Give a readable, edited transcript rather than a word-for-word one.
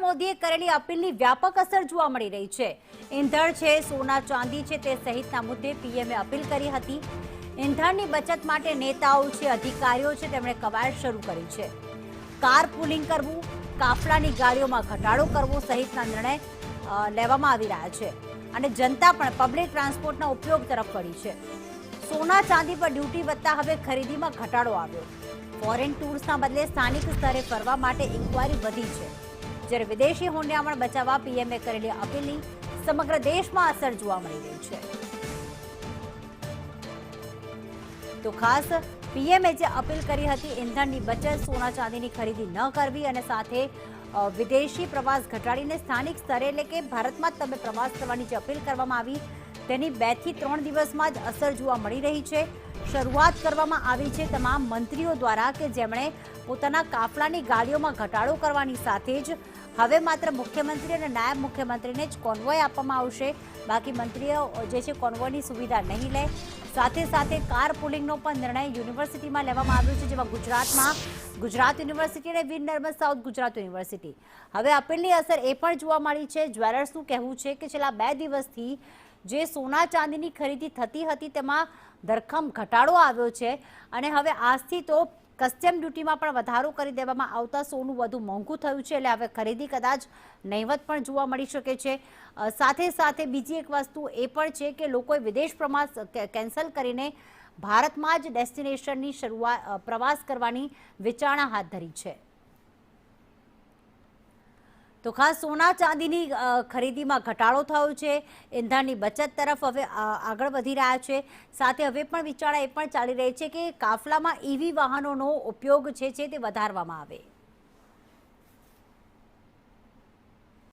મોદીએ કરેલી અપીલની વ્યાપક અસર જોવા મળી રહી છે। ઈંધણ છે, સોના ચાંદી છે તે સહિતના મુદ્દે પીએમએ અપીલ કરી હતી। ઈંધણની બચત માટે નેતાઓ છે, અધિકારીઓ છે, તેમણે કવાયત શરૂ કરી છે। કાર પુલિંગ કરવું, કાફલાની ગાડીઓમાં ઘટાડો કરવો સહિતના નિર્ણય લેવામાં આવી રહ્યા છે અને જનતા પણ પબ્લિક ટ્રાન્સપોર્ટના ઉપયોગ તરફ વળી છે। સોના ચાંદી પર ડ્યુટી વધતા હવે ખરીદીમાં ઘટાડો આવ્યો। ફોરેન ટૂર્સના બદલે સ્થાનિક સ્તરે ફરવા માટે ઇન્ક્વાયરી વધી છે, જ્યારે વિદેશી હુંડિયામણ બચાવવા પીએમએ કરેલી અપીલની સમગ્ર દેશમાં અસર જોવા મળી રહી છે। તો ખાસ પીએમએ જે અપીલ કરી હતી, ઈંધણની બચત, સોના ચાંદીની ખરીદી ન કરવી અને સાથે વિદેશી પ્રવાસ ઘટાડીને સ્થાનિક સ્તરે એટલે કે ભારતમાં જ તમે પ્રવાસ કરવાની જે અપીલ કરવામાં આવી તેની 2 થી 3 દિવસમાં જ અસર જોવા મળી રહી છે। શરૂઆત કરવામાં આવી છે તમામ મંત્રીઓ દ્વારા કે જેમણે પોતાના કાફલાની ગાડીઓમાં ઘટાડો કરવાની સાથે જ હવે માત્ર મુખ્યમંત્રી અને નાયબ મુખ્યમંત્રીને જ કોન્વોય આપવામાં આવશે। બાકી મંત્રીઓ જે છે કોન્વોયની સુવિધા નહીં લે। સાથે સાથે કાર પુલિંગનો પણ નિર્ણય યુનિવર્સિટીમાં લેવામાં આવ્યો છે, જેમાં ગુજરાતમાં ગુજરાત યુનિવર્સિટી અને વીર નર્મદ સાઉથ ગુજરાત યુનિવર્સિટી। હવે અપીલની અસર એ પણ જોવા મળી છે। જ્વેલર્સનું કહેવું છે કે છેલ્લા 2 દિવસથી જે સોના ચાંદીની ખરીદી થતી હતી તેમાં ધરખમ ઘટાડો આવ્યો છે અને હવે આજથી તો કસ્ટમ ડ્યુટીમાં પણ વધારો કરી દેવામાં આવતા સોનું વધુ મોંઘું થયું છે, એટલે હવે ખરીદી કદાચ નહીવત પણ જોવા મળી શકે છે। સાથે સાથે બીજી એક વસ્તુ એ પણ છે કે લોકોએ વિદેશ પ્રવાસ કેન્સલ કરીને ભારતમાં જ ડેસ્ટિનેશનની પ્રવાસ કરવાની વિચારણા હાથ ધરી છે। તો ખાસ સોના ચાંદીની ખરીદીમાં ઘટાડો થયો છે, ઈંધણની બચત તરફ હવે આગળ વધી રહ્યા છે। સાથે હવે પણ વિચારણા એ પણ ચાલી રહી છે કે કાફલામાં ઈવી વાહનોનો ઉપયોગ છે તે વધારવામાં આવે।